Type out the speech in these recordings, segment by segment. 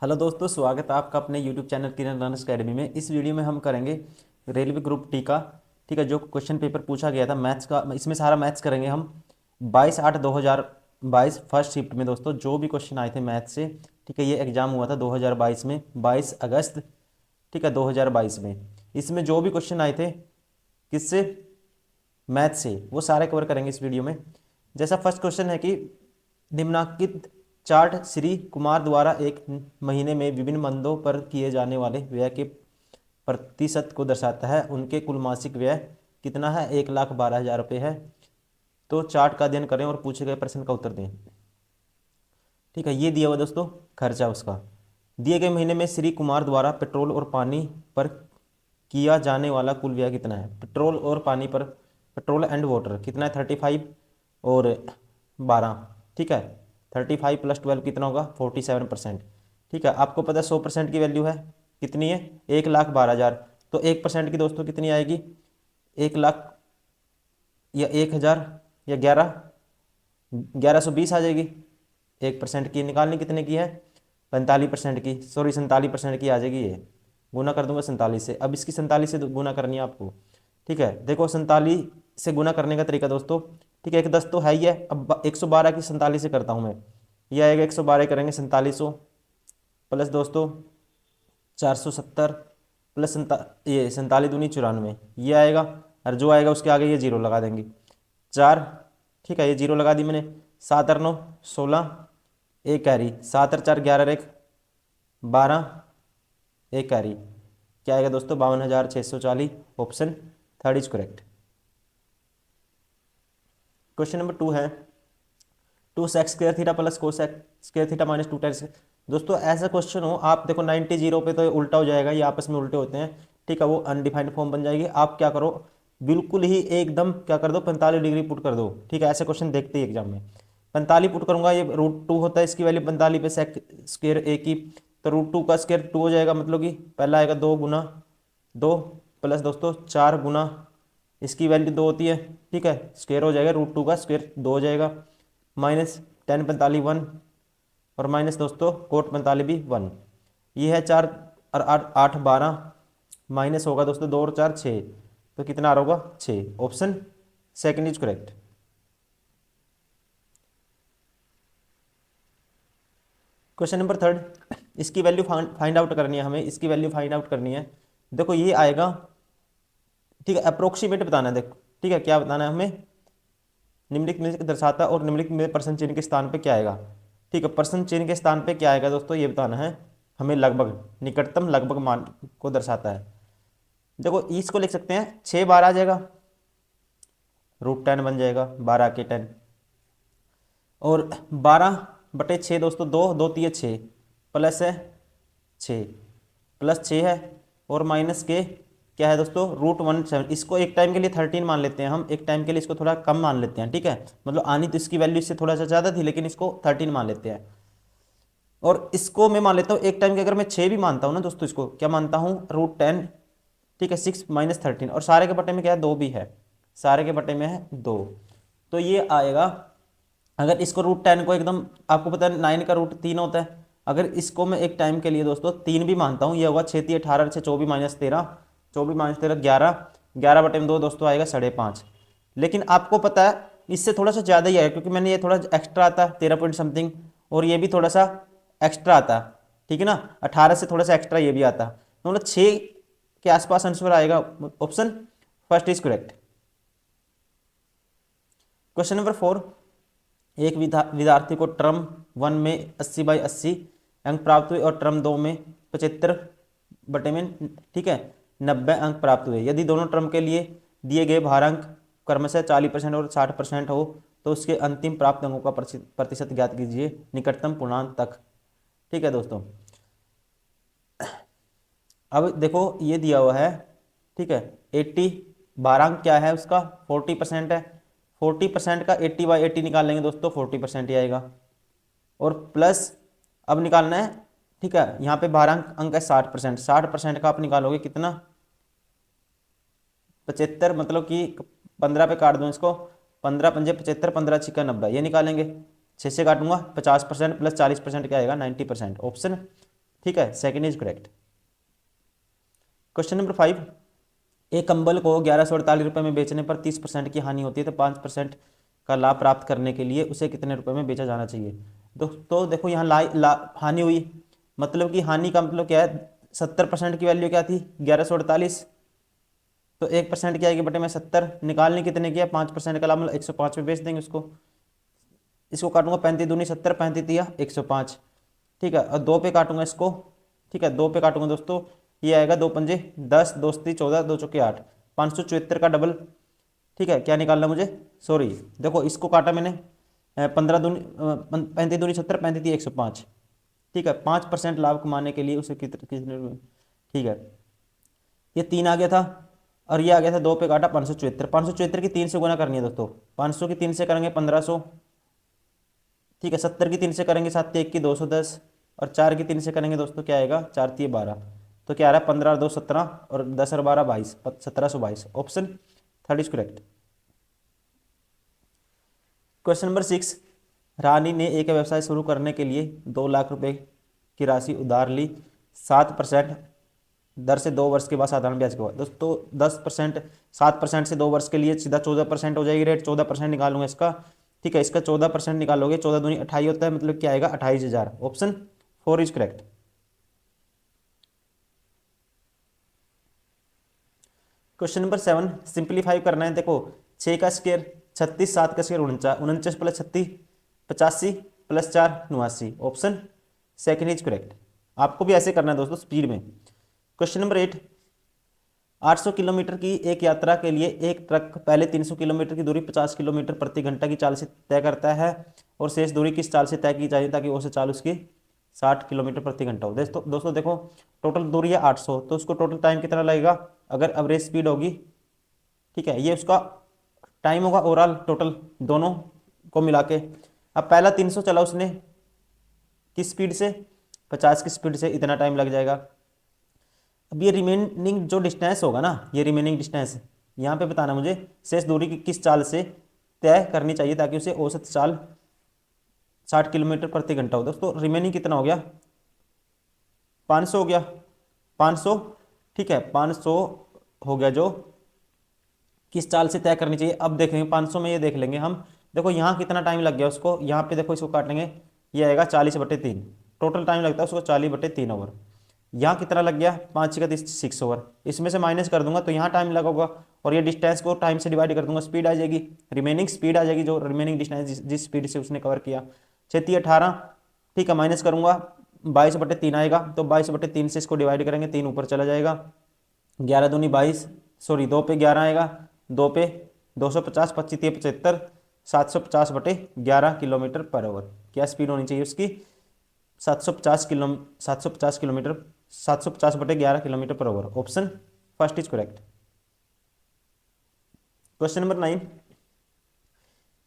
Hello दोस्तों, स्वागत है आपका अपने यूट्यूब चैनल किरण रनर्स अकेडमी में। इस वीडियो में हम करेंगे रेलवे ग्रुप टी का। ठीक है, जो क्वेश्चन पेपर पूछा गया था मैथ्स का, इसमें सारा मैथ्स करेंगे हम। 22/8/2022 फर्स्ट शिफ्ट में दोस्तों जो भी क्वेश्चन आए थे मैथ्स से। ठीक है, ये एग्जाम हुआ था 2022 में, 22 अगस्त। ठीक है, 2022 में इसमें जो भी क्वेश्चन आए थे किससे, मैथ से, वो सारे कवर करेंगे इस वीडियो में। जैसा फर्स्ट क्वेश्चन है कि निम्नलिखित चार्ट श्री कुमार द्वारा एक महीने में विभिन्न मंदों पर किए जाने वाले व्यय के प्रतिशत को दर्शाता है। उनके कुल मासिक व्यय कितना है? 1,12,000 रुपये है। तो चार्ट का अध्ययन करें और पूछे गए प्रश्न का उत्तर दें। ठीक है, ये दिया हुआ दोस्तों खर्चा उसका। दिए गए महीने में श्री कुमार द्वारा पेट्रोल और पानी पर किया जाने वाला कुल व्यय कितना है? पेट्रोल और पानी पर, पेट्रोल एंड वाटर कितना है? 35 और 12। ठीक है, 35 + 12 कितना होगा? 47%। ठीक है, आपको पता है 100% की वैल्यू है कितनी है? 1,12,000। तो 1% की दोस्तों कितनी आएगी? 1 लाख या 1,000 या 1120 आ जाएगी। 1% की निकालनी कितने की है? 45% की, सॉरी 47% की आ जाएगी। ये गुना कर दूंगा 47 से। अब इसकी 47 से गुना करनी है आपको। ठीक है, देखो 47 से गुना करने का तरीका दोस्तों। ठीक है, एक 10 तो है ही है। अब 112 की 47 से करता हूँ मैं। ये आएगा 112 करेंगे 4700 प्लस दोस्तों 470 प्लस ये 47×2 = 94 ये आएगा। और जो आएगा उसके आगे ये जीरो लगा देंगे, 4। ठीक है, ये जीरो लगा दी मैंने। 7 और 9 16, एक कैरी, 7 और 4 11 एक 12, एक कैरी। क्या आएगा दोस्तों? 52,640। Option third is correct. Question number 2 है 2 sec² + cos² -2 tan। दोस्तों ऐसा क्वेश्चन हो, आप देखो 90 जीरो पे तो उल्टा हो जाएगा, ये आपस में उल्टे होते हैं। ठीक है, वो अनडिफाइंड फॉर्म बन जाएगी। आप क्या करो, बिल्कुल ही एकदम क्या कर दो, 45 डिग्री पुट कर दो। ठीक है, ऐसे क्वेश्चन देखते ही एग्जाम में। 45 पुट करूंगा, ये √2 होता है, इसकी वैल्यू 45 पे sec² ए की। तो √2 का स्क्वायर 2 हो जाएगा, मतलब कि पहला आएगा 2 × 2 प्लस दोस्तों 4 इसकी वैल्यू 2 होती है। ठीक है, स्क्वायर हो जाएगा, √2 का स्क्वायर 2 हो जाएगा, माइनस tan 45 1, और माइनस दोस्तों cot 45 भी 1। ये है 4 और 8 12, माइनस होगा दोस्तों 2 और 4 6। तो कितना आ रहा होगा? 6। Option second is correct. Question number 3, इसकी वैल्यू फाइंड आउट करनी है हमें। इसकी वैल्यू फाइंड आउट करनी है। देखो ये आएगा। ठीक है, अप्रोक्सीमेट बताना है। देखो ठीक है, क्या बताना है हमें? निम्नलिखित में से दर्शाता और निम्नलिखित में प्रश्न चिन्ह के स्थान पे क्या आएगा? ठीक है, प्रश्न चिन्ह के स्थान पे क्या आएगा दोस्तों, ये बताना है हमें। लगभग, निकटतम लगभग मान को दर्शाता है। देखो इसको लिख सकते हैं 6 12 आ जाएगा, √10 बन जाएगा, 12 के 10। और 12/6 दोस्तों, 2 2 × 3 = 6, प्लस है 6, प्लस 6 है, और माइनस के क्या है दोस्तों? √17। इसको एक टाइम के लिए 13 मान लेते हैं हम, एक टाइम के लिए इसको थोड़ा कम मान लेते हैं। ठीक है, मतलब आनी तो इसकी वैल्यू इससे थोड़ा सा ज़्यादा थी, लेकिन इसको 13 मान लेते हैं। और इसको मैं मान लेता हूँ एक टाइम के, अगर मैं 6 भी मानता हूँ ना दोस्तों, इसको क्या मानता हूँ? √10। ठीक है, 6 - 13, और सारे के बटे में क्या है? 2 भी है, सारे के बटे में है 2। तो ये आएगा। अगर इसको √10 को एकदम, आपको पता है 9 का रूट 3 होता है। अगर इसको मैं एक टाइम के लिए दोस्तों 3 भी मानता हूँ, ये होगा 6 3 18, 6 24 - 13, 24 - 13 11, 11/2 दोस्तों आएगा 5.5। लेकिन आपको पता है इससे थोड़ा सा ज़्यादा ही आएगा, क्योंकि मैंने ये थोड़ा एक्स्ट्रा आता है 13 पॉइंट समथिंग, और ये भी थोड़ा सा एक्स्ट्रा आता है। ठीक है ना, 18 से थोड़ा सा एक्स्ट्रा ये भी आता है, तो मतलब 6 के आसपास आंसर आएगा। Option first is correct. Question number 4, एक विद्यार्थी को टर्म 1 में 80/80 अंक प्राप्त हुए और टर्म 2 में 75/में, ठीक है, 90 अंक प्राप्त हुए। यदि दोनों टर्म के लिए दिए गए भारांक क्रमशः 40% और 60% हो, तो उसके अंतिम प्राप्त अंकों का प्रतिशत ज्ञात कीजिए निकटतम पूर्णांक तक। ठीक है दोस्तों, अब देखो ये दिया हुआ है। ठीक है, 80 भारांक क्या है उसका? 40% है। 40% का 80/80 निकाल लेंगे दोस्तों, 40% ही आएगा। और प्लस अब निकालना है। ठीक है, यहाँ पे भारांक अंक है 60%। 60% का आप निकालोगे कितना? 75, मतलब कि 15 पे काट दूँ इसको, 15 × 5 = 75, 15 × 6 = 90, ये निकालेंगे। 6 से काटूंगा, 50% + 40% क्या आएगा? 90%। ऑप्शन ठीक है, second is correct. Question number 5, एक कंबल को 1148 रुपये में बेचने पर 30% की हानि होती है, तो 5% का लाभ प्राप्त करने के लिए उसे कितने रुपए में बेचा जाना चाहिए। तो देखो यहाँ हानि हुई, मतलब कि हानि का मतलब क्या है, 70% की वैल्यू क्या थी 1148, तो 1% क्या आएगी बटे में 70, निकालने कितने की है 5% का लाभ, मतलब 105 में बेच देंगे उसको। इसको काटूंगा 35 दूनी 70, 35 दिया 105, ठीक है, और 2 पे काटूंगा इसको, ठीक है, 2 पे काटूंगा दोस्तों, ये आएगा 2 पंजे 10, 2 ती 14, 2 चौके 8, 574 का डबल, ठीक है, क्या निकालना मुझे, सॉरी देखो इसको काटा मैंने 15 दूनी 35 दूनी 70, 35 दिया 105, ठीक है, 5% लाभ कमाने के लिए उसे कितने, ठीक है, ये 3 आ गया था और ये आ गया था 2 पे काटा 574, 574 की 3 से गुना करनी है दोस्तों, 500 की 3 से करेंगे 1500, ठीक है, 70 की 3 से करेंगे 7 1 की 210, और 4 की 3 से करेंगे दोस्तों क्या आएगा 4 3 12, तो क्या आ रहा है 15 2 17 और 10 और 12 22, 1722, option third is correct. Question number 6, रानी ने एक व्यवसाय शुरू करने के लिए 2 लाख रुपए की राशि उधार ली, 7% दर से 2 वर्ष के बाद साधारण ब्याज के बाद, दोस्तों 10%, 7% से 2 वर्ष के लिए सीधा 14% हो जाएगी रेट, 14% निकालूंगा इसका, ठीक है, इसका 14% निकालोगे, 14 दूनी 28 होता है, मतलब क्या आएगा 28,000, option 4 is correct. Question number 7, simplify करना है, देखो 6 का स्क्वायर 36, 7 का square 49, 49 plus 36 85 plus 4 89, option second is correct. आपको भी ऐसे करना है दोस्तों स्पीड में। क्वेश्चन नंबर 8, 800 किलोमीटर की एक यात्रा के लिए एक ट्रक पहले 300 किलोमीटर की दूरी 50 किलोमीटर प्रति घंटा की चाल से तय करता है, और शेष दूरी किस चाल से तय की जाए ताकि औसत चाल उसकी 60 किलोमीटर प्रति घंटा हो। दोस्तों देखो टोटल दूरी है 800, तो उसको टोटल टाइम कितना लगेगा, अगर एवरेज स्पीड होगी, ठीक है, ये उसका टाइम होगा ओवरऑल टोटल दोनों को मिला के। अब पहला 300 चला उसने किस स्पीड से, 50 की स्पीड से, इतना टाइम लग जाएगा। अब ये रिमेनिंग जो डिस्टेंस होगा ना, ये रिमेनिंग डिस्टेंस यहाँ पे बताना मुझे, शेष दूरी की किस चाल से तय करनी चाहिए ताकि उसे औसत चाल 60 किलोमीटर प्रति घंटा हो। दोस्तों रिमेनिंग कितना हो गया, 500 हो गया, 500, ठीक है, 500 हो गया जो किस चाल से तय करनी चाहिए। अब देखेंगे 500 में ये देख लेंगे हम, देखो यहाँ कितना टाइम लग गया उसको, यहाँ पे देखो इसको काटेंगे, ये आएगा 40/3, टोटल टाइम लगता है उसको 40/3 ओवर। यहाँ कितना लग गया 5 का 6 ओवर, इसमें से माइनस कर दूंगा तो यहाँ टाइम लगेगा, और ये डिस्टेंस को टाइम से डिवाइड कर दूंगा, स्पीड आ जाएगी, रिमेनिंग स्पीड आ जाएगी, जो रिमेनिंग डिस्टेंस जिस स्पीड से उसने कवर किया, 6 18, ठीक है, माइनस करूंगा 22/3 आएगा, तो 22/3 से इसको डिवाइड करेंगे, 3 ऊपर चला जाएगा, 11 दूनी 22, सॉरी 2 पे 11 आएगा, 2 पे 250, 25 75, 750/11 किलोमीटर पर आवर, क्या स्पीड होनी चाहिए उसकी 750 kilometre, 750/11 kilometre per hour, option first is correct. Question number 9,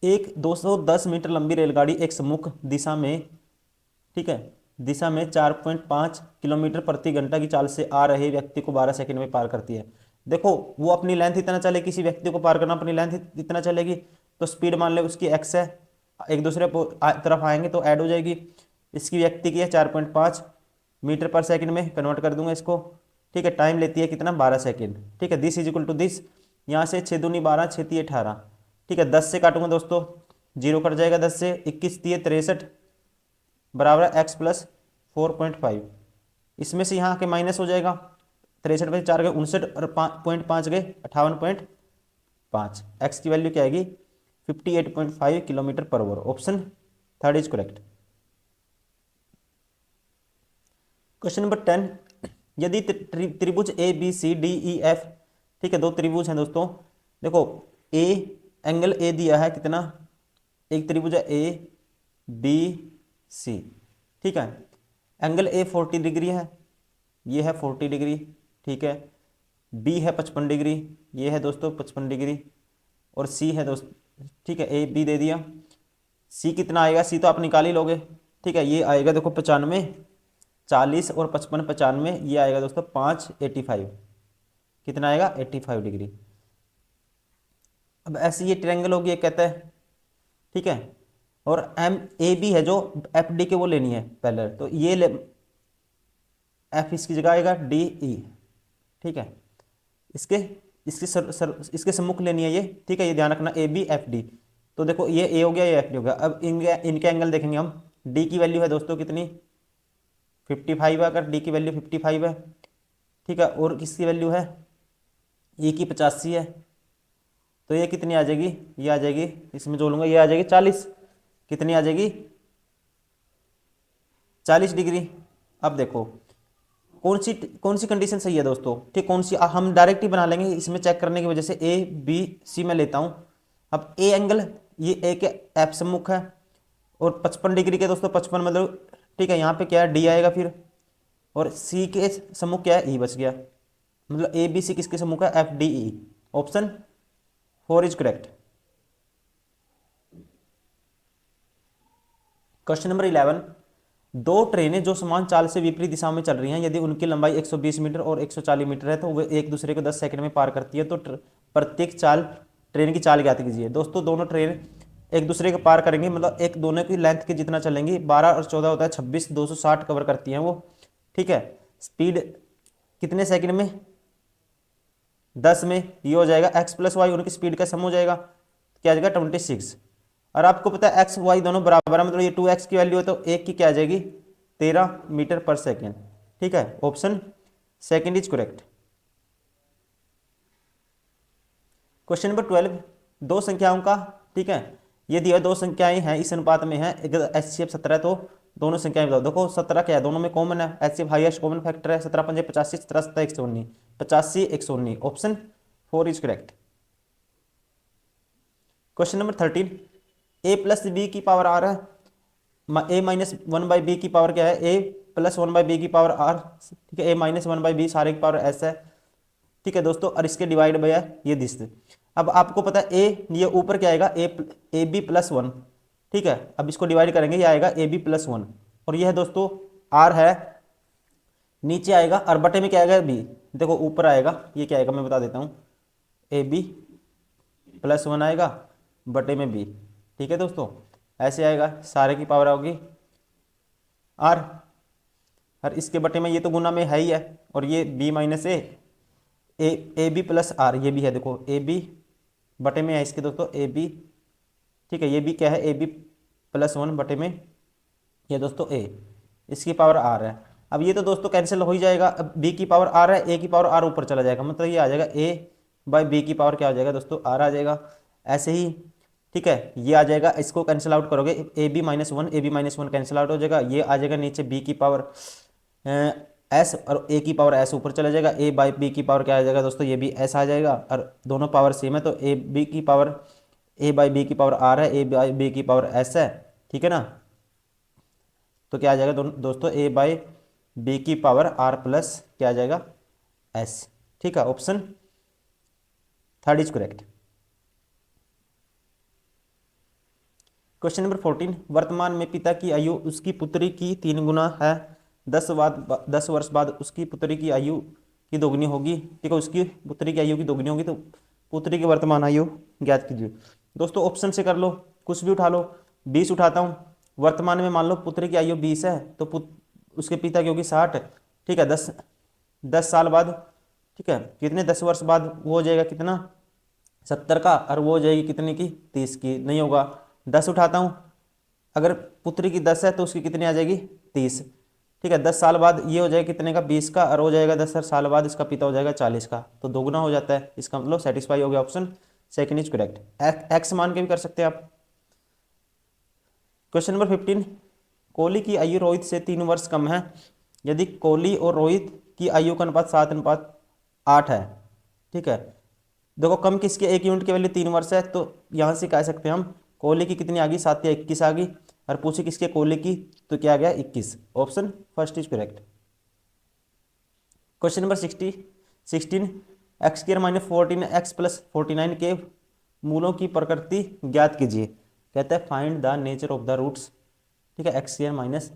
एक 210 मीटर लंबी रेलगाड़ी एक सम्मुख दिशा में, ठीक है, दिशा में 4.5 किलोमीटर प्रति घंटा की चाल से आ रहे व्यक्ति को 12 सेकंड में पार करती है। देखो वो अपनी लेंथ इतना चले, किसी व्यक्ति को पार करना अपनी लेंथ इतना चलेगी, तो स्पीड मान ले उसकी एक्स है, एक दूसरे तरफ आएंगे तो ऐड हो जाएगी, इसकी व्यक्ति की है 4.5 मीटर पर सेकंड में कन्वर्ट कर दूंगा इसको, ठीक है, टाइम लेती है कितना 12 सेकंड, ठीक है, this is equal to this, यहाँ से 6 दूनी 12, 6 3 18, ठीक है, 10 से काटूंगा दोस्तों, जीरो कट जाएगा, 10 से 21 3 63 बराबर एक्स प्लस 4.5, इसमें से यहाँ के माइनस हो जाएगा, 63 में 4 गए 59 और 5.5 गए 58.5, एक्स की वैल्यू क्या आएगी 58.5 kilometre per hour, option third is correct. Question number 10, यदि त्रिभुज A B C D E F, ठीक है, दो त्रिभुज हैं दोस्तों, देखो ए एंगल ए दिया है कितना, एक त्रिभुज है ए बी सी, ठीक है, एंगल ए 40 डिग्री है, ये है 40 डिग्री, ठीक है, बी है 55 डिग्री, ये है दोस्तों 55 डिग्री, और सी है दोस्त, ठीक है, ए बी दे दिया, सी कितना आएगा, सी तो आप निकाल ही लोगे, ठीक है, ये आएगा देखो 95, 40 और 55 95, ये आएगा दोस्तों 5 85, कितना आएगा 85 डिग्री। अब ऐसे ये ट्रायंगल होगी एक कहता है, ठीक है, और एम ए बी है जो एफ डी के वो लेनी है पहले, तो ये एफ इसकी जगह आएगा डी ई, ठीक है। इसके इसके सम्मुख लेनी है ये, ठीक है, ये ध्यान रखना, ए बी एफ डी। तो देखो ये ए हो गया, ये एफ डी हो गया। अब इनके एंगल देखेंगे हम। डी की वैल्यू है दोस्तों कितनी, 55 है, अगर डी की वैल्यू 55 है, ठीक है, और किसकी वैल्यू है, ई की 85 है, तो ये कितनी आ जाएगी, ये आ जाएगी, इसमें जोड़ूंगा, ये आ जाएगी 40, कितनी आ जाएगी 40 डिग्री। अब देखो कौन सी कंडीशन सही है दोस्तों, ठीक, कौन सी हम डायरेक्ट ही बना लेंगे इसमें चेक करने की वजह से। ए बी सी में लेता हूं। अब ए एंगल, ये ए के एफ सम्मुख है और 55 डिग्री के दोस्तों, 55 मतलब, ठीक है, यहाँ पे क्या है डी आएगा फिर, और सी के सम्मुख क्या है, ई बच गया, मतलब ए बी सी किसके सम्मुख है, F D E. Option 4 is correct. Question number 11, दो ट्रेनें जो समान चाल से विपरीत दिशा में चल रही हैं, यदि उनकी लंबाई 120 मीटर और 140 मीटर है तो वे एक दूसरे को 10 सेकंड में पार करती है, तो प्रत्येक ट्रेन की चाल ज्ञात कीजिए। दोस्तों दोनों ट्रेन एक दूसरे को पार करेंगे, मतलब एक दोनों की लेंथ के जितना चलेंगी, 12 और 14 होता है 26, 260 कवर करती हैं वो, ठीक है। स्पीड कितने सेकंड में, 10 में। ये हो जाएगा एक्स प्लस वाई, उनकी स्पीड का सम हो जाएगा, क्या आ जाएगा 26। और आपको पता है एक्स वाई दोनों बराबर है, मतलब ये 2x की वैल्यू है, तो एक की क्या आ जाएगी 13 मीटर पर सेकेंड, ठीक है। Option second is correct. Question number 12, दो संख्याओं का, ठीक है, ये दिया दो संख्याएं हैं इस अनुपात में है, HCF 17, तो दोनों संख्याएं बताओ। देखो 17 क्या है, दोनों में कॉमन है, HCF हाईएस्ट कॉमन फैक्टर है, 17 पंजे 85, 17 17 119, 85 119। Option 4 is correct. Question number 13, A plus B की पावर आर है, ए माइनस 1/b की पावर क्या है, ए प्लस 1/b की पावर आर, ठीक है, ए माइनस 1/b सारे की पावर एस है, ठीक है दोस्तों, और इसके डिवाइड बाय है ये दिस। अब आपको पता है ए, ये ऊपर क्या आएगा, ए बी प्लस 1, ठीक है। अब इसको डिवाइड करेंगे, ये आएगा ए बी प्लस 1, और यह है दोस्तों आर है, नीचे आएगा, और बटे में क्या आएगा बी। देखो ऊपर आएगा, ये क्या आएगा मैं बता देता हूँ, ए बी प्लस 1 आएगा, बटे में बी, ठीक है दोस्तों, ऐसे आएगा, सारे की पावर होगी आर, और इसके बटे में ये तो गुना में है ही है, और ये B minus A B plus R, ये भी है, देखो ए बी बटे में है इसके दोस्तों ए बी, ठीक है, ये भी क्या है ए बी प्लस 1 बटे में ये दोस्तों ए, इसकी पावर आर है। अब ये तो दोस्तों कैंसिल हो ही जाएगा, अब बी की पावर आर है, ए की पावर आर ऊपर चला जाएगा, मतलब ये आ जाएगा ए बाई बी की पावर क्या आ जाएगा दोस्तों, आर आ जाएगा, ऐसे ही, ठीक है, ये आ जाएगा, इसको कैंसिल आउट करोगे, A B minus 1 A B minus 1 cancel out हो जाएगा, ये आ जाएगा नीचे बी की पावर एस, और ए की पावर एस ऊपर चला जाएगा, ए बाई बी की पावर क्या आ जाएगा दोस्तों, ये भी एस आ जाएगा, और दोनों पावर सेम है, तो ए बी की पावर ए बाई बी की पावर आर है, ए बाई बी की पावर एस है, ठीक है ना। तो क्या आ जाएगा दोस्तों, ए बाई बी की पावर आर प्लस क्या आ जाएगा एस, ठीक है। Option 3 is correct. Question number 14, वर्तमान में पिता की आयु उसकी पुत्री की 3 गुना है, 10 वर्ष बाद उसकी पुत्री की आयु की दोगुनी होगी, ठीक है, उसकी पुत्री की आयु की दोगुनी होगी, तो पुत्री की वर्तमान आयु ज्ञात कीजिए। दोस्तों ऑप्शन से कर लो, कुछ भी उठा लो, 20 उठाता हूँ, वर्तमान में मान लो पुत्री की आयु 20 है, तो उसके पिता की होगी 60, ठीक है, 10 साल बाद, ठीक है, कितने 10 वर्ष बाद वो हो जाएगा कितना 70 का, और वो हो जाएगी कितने की 30 की, नहीं होगा, 10 उठाता हूँ, अगर पुत्री की 10 है तो उसकी कितनी आ जाएगी 30, ठीक है, 10 साल बाद ये हो जाएगा कितने का 20 का, और हो जाएगा 10 साल बाद इसका पिता हो जाएगा 40 का, तो दोगुना हो जाता है, इसका मतलब सेटिस्फाई हो गया। Option second is correct. X मान के भी कर सकते हैं आप। क्वेश्चन नंबर 15, कोहली की आयु रोहित से 3 वर्ष कम है, यदि कोहली और रोहित की आयु का अनुपात 7:8 है, ठीक है, देखो कम किसके, एक यूनिट की वैल्यू 3 वर्ष है, तो यहाँ से कह सकते हैं हम कोहली की कितनी आ गई 7 या 21 आ गई, और पूछे किसके कोहली की, तो क्या आ गया 21। Option first is correct. Question number 16, X square minus 14 X plus 49 के मूलों की प्रकृति ज्ञात कीजिए। कहता है find the nature of the roots, ठीक है, X square minus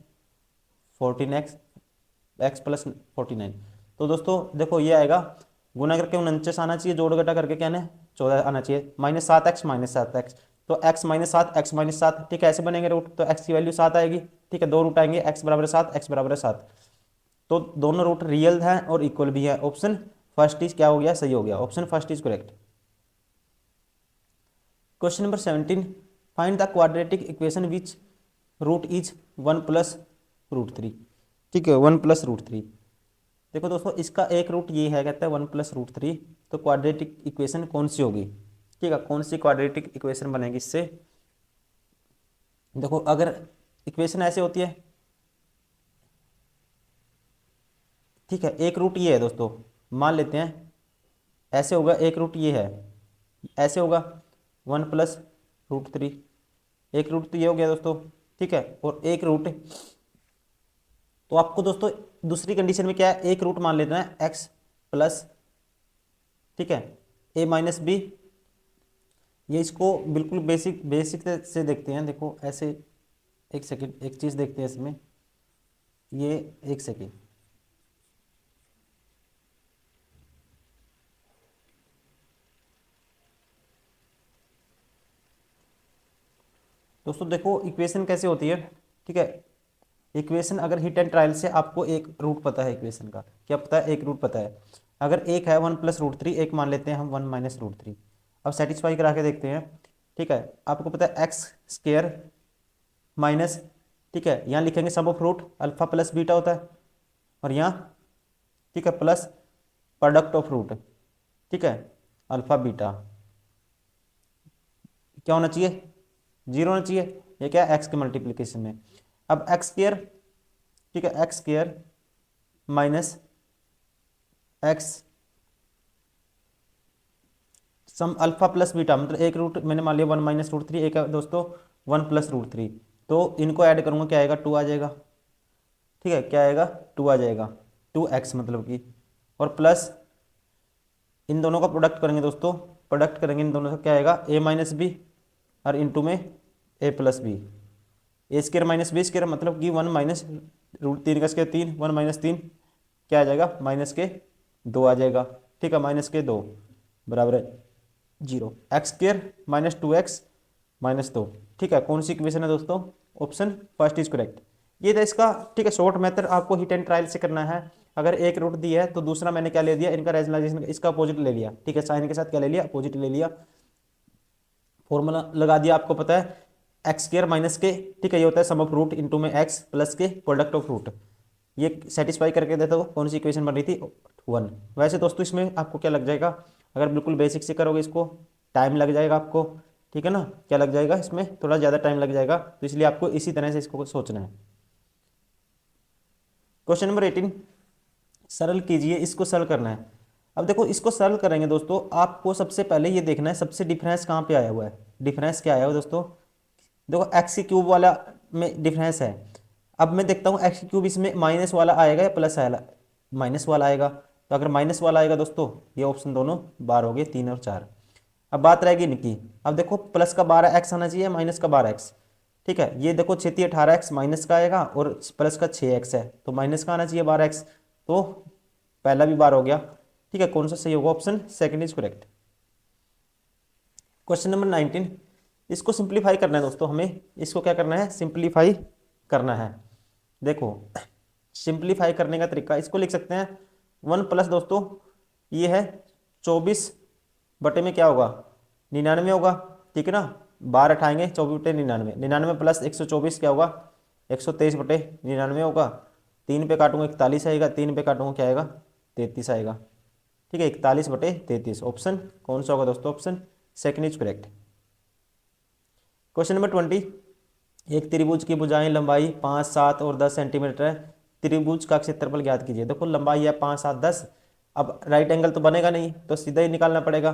14 X plus 49। तो दोस्तों देखो ये आएगा, गुना करके 49 आना चाहिए, जोड़ घटा करके क्या है 14 आना चाहिए, -7x, तो x माइनस 7 ठीक है, ऐसे बनेंगे रूट, तो x की वैल्यू 7 आएगी, ठीक है, 2 रूट आएंगे, x बराबर 7 x बराबर 7, तो दोनों रूट रियल है और इक्वल भी है। ऑप्शन फर्स्ट इज क्या हो गया, सही हो गया, option first is correct. Question number 17, find the quadratic equation which route is 1+√3। ठीक है, 1+√3। देखो दोस्तों, इसका एक रूट ये है, कहता है 1+√3। तो क्वाड्रेटिक इक्वेशन कौन सी होगी, ठीक है, कौन सी क्वाड्रेटिक इक्वेशन बनेगी इससे। देखो अगर इक्वेशन ऐसे होती है, ठीक है, एक रूट ये है दोस्तों, मान लेते हैं ऐसे होगा, एक रूट ये है, ऐसे होगा 1+√3, एक रूट तो ये हो गया दोस्तों, ठीक है, और एक रूट, तो आपको दोस्तों दूसरी कंडीशन में क्या है, एक रूट मान लेना है x प्लस, ठीक है, a-b। ये इसको बिल्कुल बेसिक बेसिक से देखते हैं, देखो ऐसे, एक सेकेंड, एक चीज़ देखते हैं इसमें, ये एक सेकेंड, दोस्तों देखो इक्वेशन कैसे होती है, ठीक है, इक्वेशन अगर हिट एंड ट्रायल से आपको एक रूट पता है, इक्वेशन का क्या पता है, एक रूट पता है। अगर एक है 1+√3, एक मान लेते हैं हम 1-√3। अब सेटिस्फाई करा के देखते हैं, ठीक है, आपको पता है x² माइनस, ठीक है, यहाँ लिखेंगे sum of root alpha plus beta होता है, और यहाँ, ठीक है, प्लस प्रोडक्ट ऑफ रूट, ठीक है, अल्फा बीटा क्या होना चाहिए, 0 होना चाहिए। ये क्या है, एक्स के मल्टीप्लीकेशन में। अब x², ठीक है, x² माइनस एक्स सम अल्फा प्लस बीटा, मतलब एक रूट मैंने मान लिया 1-√3, एक है दोस्तों 1+√3, तो इनको ऐड करूंगा क्या आएगा, 2 आ जाएगा, ठीक है, क्या आएगा, 2 आ जाएगा, 2x मतलब कि, और प्लस इन दोनों का प्रोडक्ट करेंगे दोस्तों, प्रोडक्ट करेंगे इन दोनों का क्या आएगा, a-b, और इंटू में a+b, a² - b² मतलब कि 1-√3 का स्क्वायर 3, 1-3 क्या आ जाएगा, -2 आ जाएगा, ठीक है, -2 बराबर है 0, x² - 2x -2, ठीक है, कौन सी इक्वेशन है दोस्तों, ऑप्शन फर्स्ट इज करेक्ट। ये था इसका, ठीक है, शॉर्ट मेथड आपको हिट एंड ट्रायल से करना है। अगर एक रूट दी है तो दूसरा मैंने क्या ले लिया, इनका रेशनलाइजेशन, इसका अपोजिट ले लिया, ठीक है, साइन के साथ क्या ले लिया, अपोजिट ले लिया, फॉर्मूला लगा दिया, आपको पता है x² माइनस के, ठीक है, ये होता है सम ऑफ रूट इंटू में x प्लस के प्रोडक्ट ऑफ रूट। ये सेटिस्फाई करके देता हो, कौन सी इक्वेशन बन रही थी, 1। वैसे दोस्तों इसमें आपको क्या लग जाएगा, अगर बिल्कुल बेसिक से करोगे इसको, टाइम लग जाएगा आपको, ठीक है ना, क्या लग जाएगा, इसमें थोड़ा ज़्यादा टाइम लग जाएगा, तो इसलिए आपको इसी तरह से इसको सोचना है। क्वेश्चन नंबर 18, सरल कीजिए, इसको सरल करना है। अब देखो इसको सरल करेंगे दोस्तों, आपको सबसे पहले ये देखना है सबसे डिफरेंस कहाँ पे आया हुआ है, डिफरेंस क्या आया हुआ है दोस्तों, देखो x³ वाला में डिफरेंस है। अब मैं देखता हूँ x³ इसमें माइनस वाला आएगा या प्लस आएगा, माइनस वाला आएगा, तो अगर माइनस वाला आएगा दोस्तों, ये ऑप्शन दोनों बार हो गए, 3 और 4। अब बात रहेगी इनकी, अब देखो प्लस का 12x आना चाहिए, माइनस का 12x, ठीक है, ये देखो 6 18x माइनस का आएगा, और प्लस का 6x है, तो माइनस का आना चाहिए 12x, तो पहला भी बार हो गया, ठीक है, कौन सा सही होगा, option second is correct. Question number 19, इसको सिंप्लीफाई करना है दोस्तों, हमें इसको क्या करना है, सिंप्लीफाई करना है। देखो सिंप्लीफाई करने का तरीका, इसको लिख सकते हैं 1 प्लस दोस्तों, ये है 24 बटे में क्या होगा, 99 होगा, ठीक है ना, 12 उठाएंगे, 24 बटे 99, 99 प्लस 124 क्या होगा, 123 बटे 99 होगा, 3 पे काटूंगा 41 आएगा, 3 पे काटूंगा क्या आएगा, 33 आएगा, ठीक है, 41/33, ऑप्शन कौन सा होगा दोस्तों, option second is correct. Question number 20, एक त्रिभुज की भुजाएं लंबाई 5, 7 और 10 सेंटीमीटर है, त्रिभुज का क्षेत्रफल ज्ञात कीजिए। देखो लंबाई है 5, 7, 10, अब राइट एंगल तो बनेगा नहीं, तो सीधा ही निकालना पड़ेगा,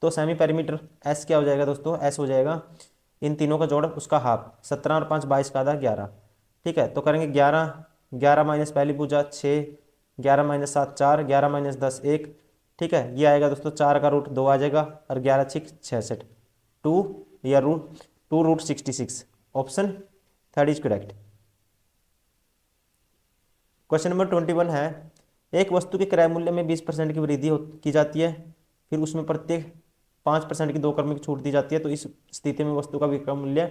तो सेमी पेरीमीटर एस क्या हो जाएगा दोस्तों, एस हो जाएगा इन तीनों का जोड़, उसका हाफ, 17 और 5 22 का आधा 11, ठीक है, तो करेंगे 11, 11 माइनस पहली भुजा 6, 11 - 7 4, 11 - 10 1, ठीक है, ये आएगा दोस्तों 4 का रूट 2 आ जाएगा, और 11 6 66, 2 या √2√66, option third is correct. Question number 21 है, एक वस्तु के क्रय मूल्य में 20% की वृद्धि की जाती है, फिर उसमें प्रत्येक 5% की 2 क्रम की छूट दी जाती है, तो इस स्थिति में वस्तु का विक्रय मूल्य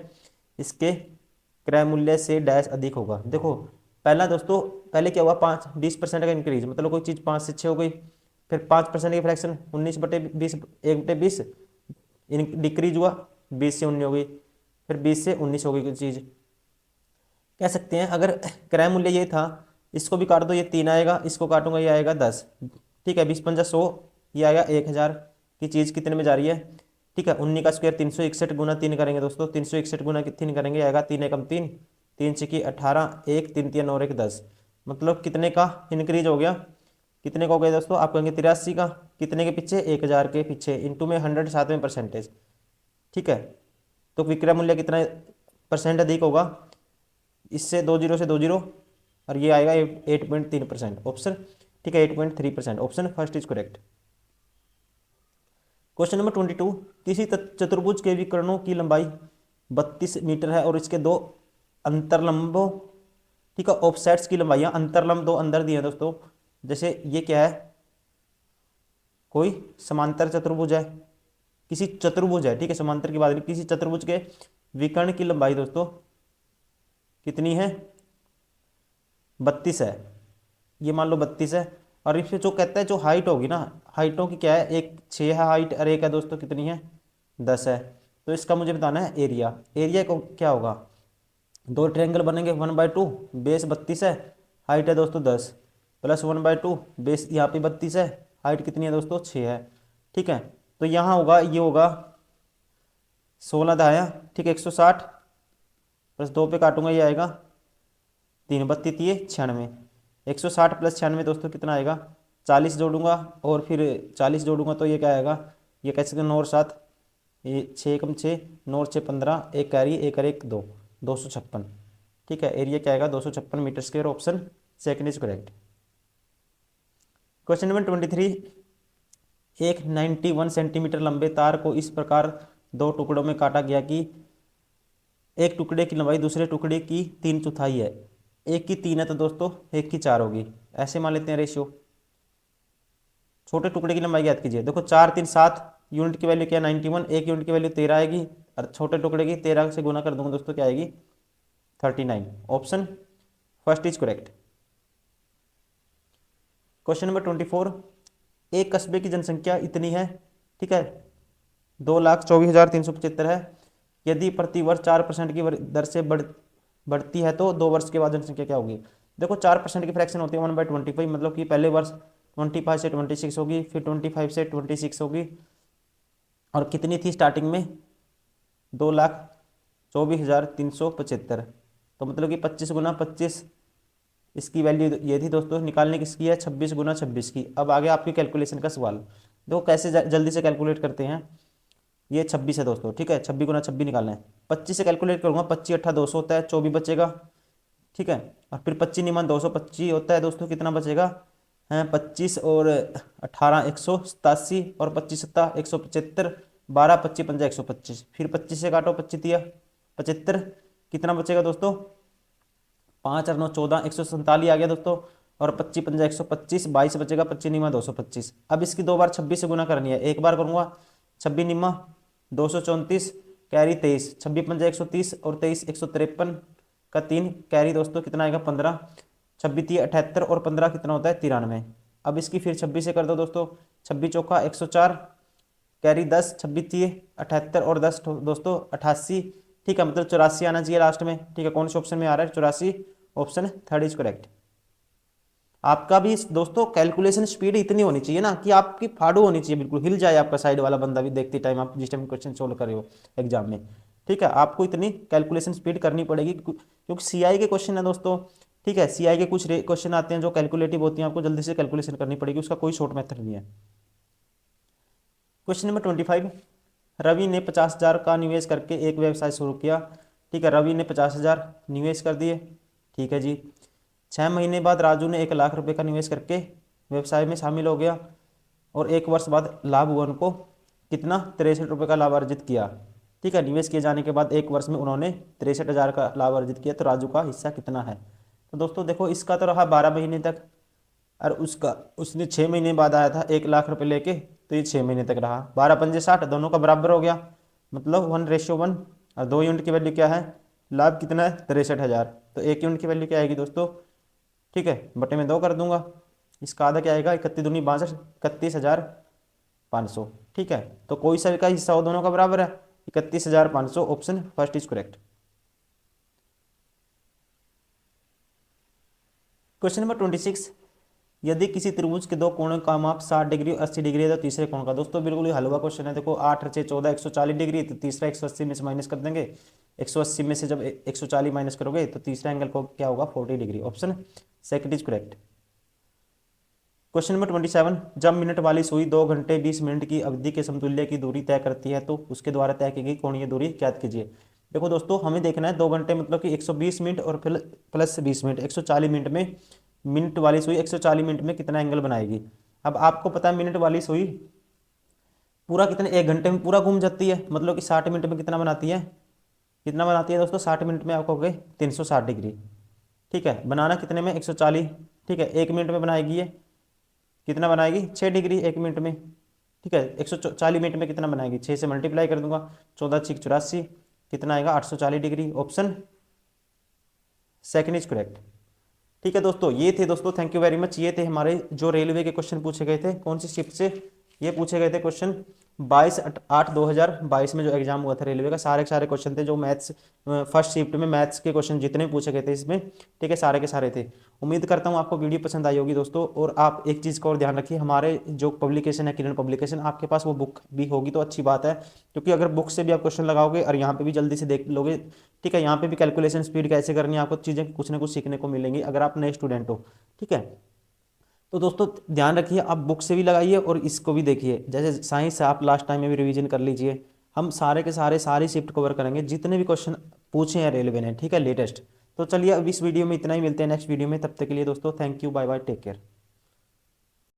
इसके क्रय मूल्य से डैश अधिक होगा। देखो पहला दोस्तों, पहले क्या हुआ, 20% का इंक्रीज, मतलब कोई चीज़ 5 से 6 हो गई, फिर 5% की फ्रैक्शन 19/20, 1/20 डिक्रीज हुआ, 20 से 19 हो गई, फिर 20 से 19 हो गई कोई चीज़। कह सकते हैं अगर क्रय मूल्य ये था, इसको भी काट दो, ये 3 आएगा, इसको काटूंगा ये आएगा 10। ठीक है, 20×5 = 100, ये आएगा 1000 की चीज़ कितने में जा रही है। ठीक है, 19 का स्क्वायर 361 गुना 3 करेंगे दोस्तों, 361 गुना 3 करेंगे, आएगा 3 एकम 3, 3 छकी 18, 1 3 3 और 1 10, मतलब कितने का इंक्रीज हो गया, कितने का हो गया दोस्तों, आप कहेंगे 83 का, कितने के पीछे, 1000 के पीछे, इंटू में 100 7वें परसेंटेज। ठीक है, तो विक्रय मूल्य कितना परसेंट अधिक होगा, इससे 20 से 20, और ये आएगा 8.3% ऑप्शन। ठीक है, 8.3% option first is correct. Question number 22, किसी चतुर्भुज के विकर्णों की लंबाई 32 मीटर है और इसके दो अंतरलंबों, ठीक है, ऑफसेट्स की लंबाइयां, अंतरलंब दो अंदर दिए हैं दोस्तों, जैसे ये क्या है, कोई समांतर चतुर्भुज है, किसी चतुर्भुज है, ठीक है, समांतर की बात नहीं, किसी चतुर्भुज के विकर्ण की लंबाई दोस्तों कितनी है, 32 है, ये मान लो 32 है, और इसमें जो कहता है जो हाइट होगी ना, हाइटों की क्या है, एक 6 है हाइट और एक है दोस्तों कितनी है, 10 है। तो इसका मुझे बताना है एरिया, एरिया को क्या होगा, दो ट्रायंगल बनेंगे, 1/2, बेस 32 है, हाइट है दोस्तों 10, प्लस 1/2, बेस यहाँ पे 32 है, हाइट कितनी है दोस्तों 6 है। ठीक है, तो यहाँ होगा, ये होगा 16 दहाया, ठीक है, 160, प्लस 2 पे काटूंगा, ये आएगा 3 32 96, 160 + 96 दोस्तों कितना आएगा, 40 जोड़ूंगा, और फिर 40 जोड़ूंगा तो ये क्या आएगा, ये कह सकते हैं 9 और 7, ये 6 एकम 6, 9 और 6 15, एक कैरी, एक और एक 2, 256। ठीक है, एरिया क्या आएगा 256 metre square, option second is correct. Question number 23, एक 91 सेंटीमीटर लंबे तार को इस प्रकार दो टुकड़ों में काटा गया कि एक टुकड़े की लंबाई दूसरे टुकड़े की 3/4 है, एक की 3 है तो दोस्तों एक की 4 होगी, ऐसे मान लेते हैं रेशियो। छोटे टुकड़े की लंबाई याद कीजिए, देखो 4 3 7, यूनिट की वैल्यू क्या है 91, एक यूनिट की वैल्यू 13 आएगी, और छोटे टुकड़े की 13 से गुना कर दूंगा दोस्तों, क्या आएगी 39, option first is correct. Question number 24, एक कस्बे की जनसंख्या इतनी है, ठीक है, 2,24,375 है, यदि प्रति वर्ष 4% की दर से बढ़ती है तो 2 वर्ष के बाद जनसंख्या क्या होगी। देखो 4% की फ्रैक्शन होती है 1/25, मतलब कि पहले वर्ष 25 से 26 होगी, फिर 25 से 26 होगी, और कितनी थी स्टार्टिंग में 2,24,375, तो मतलब कि 25 गुना 25, इसकी वैल्यू ये थी दोस्तों, निकालने किसकी है 26 गुना 26 की। अब आगे आपकी कैलकुलेशन का सवाल, देखो कैसे जल्दी से कैलकुलेट करते हैं, ये 26 है दोस्तों, ठीक है, 26 गुना 26 निकालना है, 25 से कैलकुलेट करूंगा, 25 8 200 होता है, 24 बचेगा, ठीक है, और फिर 25 निमान 225 होता है दोस्तों, कितना बचेगा है 25 और 18 187, और 25 7 175, 12 25 5 125, फिर 25 से काटो, 25 दिया 75, कितना बचेगा दोस्तों 5 और 9 14, 147 आ गया दोस्तों, और 25 5 125, 22 बचेगा, 25 निमा 225। अब इसकी 2 बार 26 से गुना करनी है, एक बार करूंगा 26 निमा 234, कैरी 23, 26 5 130, और 23 153 का 3 कैरी दोस्तों कितना आएगा 15, 26 3 78, और 15 कितना होता है 93। अब इसकी फिर 26 से कर दो दोस्तों, 26 चौका 104, कैरी 10, 26 3 78, और 10 दोस्तों 88, ठीक है, मतलब 84 आना चाहिए लास्ट में। ठीक है, कौन से ऑप्शन में आ रहा है 84, ऑप्शन थर्ड इज करेक्ट। आपका भी दोस्तों कैलकुलेशन स्पीड इतनी होनी चाहिए ना कि आपकी फाड़ू होनी चाहिए, बिल्कुल हिल जाए आपका साइड वाला बंदा भी देखते टाइम, आप जिस टाइम क्वेश्चन सोल्व कर रहे हो एग्जाम में। ठीक है, आपको इतनी कैलकुलेशन स्पीड करनी पड़ेगी, क्योंकि सीआई के क्वेश्चन है दोस्तों। ठीक है, सीआई के कुछ क्वेश्चन आते हैं जो कैलकुलेटिव होती हैं, आपको जल्दी से कैलकुलेशन करनी पड़ेगी, उसका कोई शॉर्ट मेथड नहीं है। क्वेश्चन नंबर 25, रवि ने 50,000 का निवेश करके एक व्यवसाय शुरू किया। ठीक है, रवि ने 50,000 निवेश कर दिए, ठीक है जी। 6 महीने बाद राजू ने 1 लाख रुपए का निवेश करके व्यवसाय में शामिल हो गया, और 1 वर्ष बाद लाभ हुआ उनको कितना 63 रुपये का लाभ अर्जित किया। ठीक है, निवेश किए जाने के बाद 1 वर्ष में उन्होंने 63,000 का लाभ अर्जित किया, तो राजू का हिस्सा कितना है। तो दोस्तों देखो इसका तो रहा 12 महीने तक, और उसने 6 महीने बाद आया था 1 लाख रुपए लेके, तो ये 6 महीने तक रहा, 12 पंजे 60, दोनों का बराबर हो गया, मतलब 1:1, और 2 यूनिट की वैल्यू क्या है, लाभ कितना है 63,000, तो 1 यूनिट की वैल्यू क्या आएगी दोस्तों ठीक है, बटे में 2 कर दूंगा, इसका आधा क्या आएगा, 31 दूनी 62, 31,500। ठीक है, तो कोई सा का हिस्सा हो दोनों का बराबर है, 31,500, option first is correct. Question number 26, यदि किसी त्रिभुज के दो कोणों का माप 60 डिग्री और 80 डिग्री है तो तीसरे कोण का, दोस्तों बिल्कुल ही हलवा क्वेश्चन है। देखो 8 6 14 140 डिग्री, तो तीसरा 180 में से माइनस कर देंगे, 180 में से जब 140 माइनस करोगे तो तीसरा एंगल को क्या होगा, 40 degree, option second is correct. Question number 27, जब मिनट वाली सुई 2 घंटे 20 मिनट की अवधि के समतुल्य की दूरी तय करती है तो उसके द्वारा तय की गई कोणीय दूरी ज्ञात कीजिए। देखो दोस्तों, हमें देखना है 2 घंटे मतलब कि 120 मिनट और प्लस 20 मिनट, 140 मिनट में, मिनट वाली सुई 140 मिनट में कितना एंगल बनाएगी। अब आपको पता है मिनट वाली सुई पूरा कितने, 1 घंटे में पूरा घूम जाती है, मतलब कि 60 मिनट में कितना बनाती है, कितना बनाती है दोस्तों, 60 मिनट में आपको हो गए 360 डिग्री। ठीक है, बनाना कितने में, 140। ठीक है, 1 मिनट में बनाएगी ये, कितना बनाएगी, 6 डिग्री 1 मिनट में। ठीक है, 140 मिनट में कितना बनाएगी, 6 से मल्टीप्लाई कर दूंगा, 14 6 84, कितना आएगा, 840 degree, option second is correct. ठीक है दोस्तों, ये थे दोस्तों, थैंक यू वेरी मच, ये थे हमारे जो रेलवे के क्वेश्चन पूछे गए थे। कौन सी शिफ्ट से ये पूछे गए थे क्वेश्चन, 22/8/2022 में जो एग्जाम हुआ था रेलवे का, सारे के सारे क्वेश्चन थे जो मैथ्स, फर्स्ट शिफ्ट में मैथ्स के क्वेश्चन जितने भी पूछे गए थे इसमें। ठीक है, सारे के सारे थे। उम्मीद करता हूँ आपको वीडियो पसंद आई होगी दोस्तों। और आप एक चीज़ का और ध्यान रखिए, हमारे जो पब्लिकेशन है किरण पब्लिकेशन, आपके पास वो बुक भी होगी तो अच्छी बात है, क्योंकि अगर बुक से भी आप क्वेश्चन लगाओगे और यहाँ पे भी जल्दी से देख लोगे, ठीक है, यहाँ पे भी कैलकुलेशन स्पीड कैसे करनी है, आपको चीज़ें कुछ ना कुछ सीखने को मिलेंगी अगर आप नए स्टूडेंट हो। ठीक है, तो दोस्तों ध्यान रखिए, आप बुक से भी लगाइए और इसको भी देखिए, जैसे साइंस से आप लास्ट टाइम में भी रिवीजन कर लीजिए। हम सारे के सारे सारी शिफ्ट कवर करेंगे जितने भी क्वेश्चन पूछे हैं रेलवे ने, ठीक है, लेटेस्ट। तो चलिए अब इस वीडियो में इतना ही, मिलते हैं नेक्स्ट वीडियो में, तब तक के लिए दोस्तों thank you, bye bye, take care.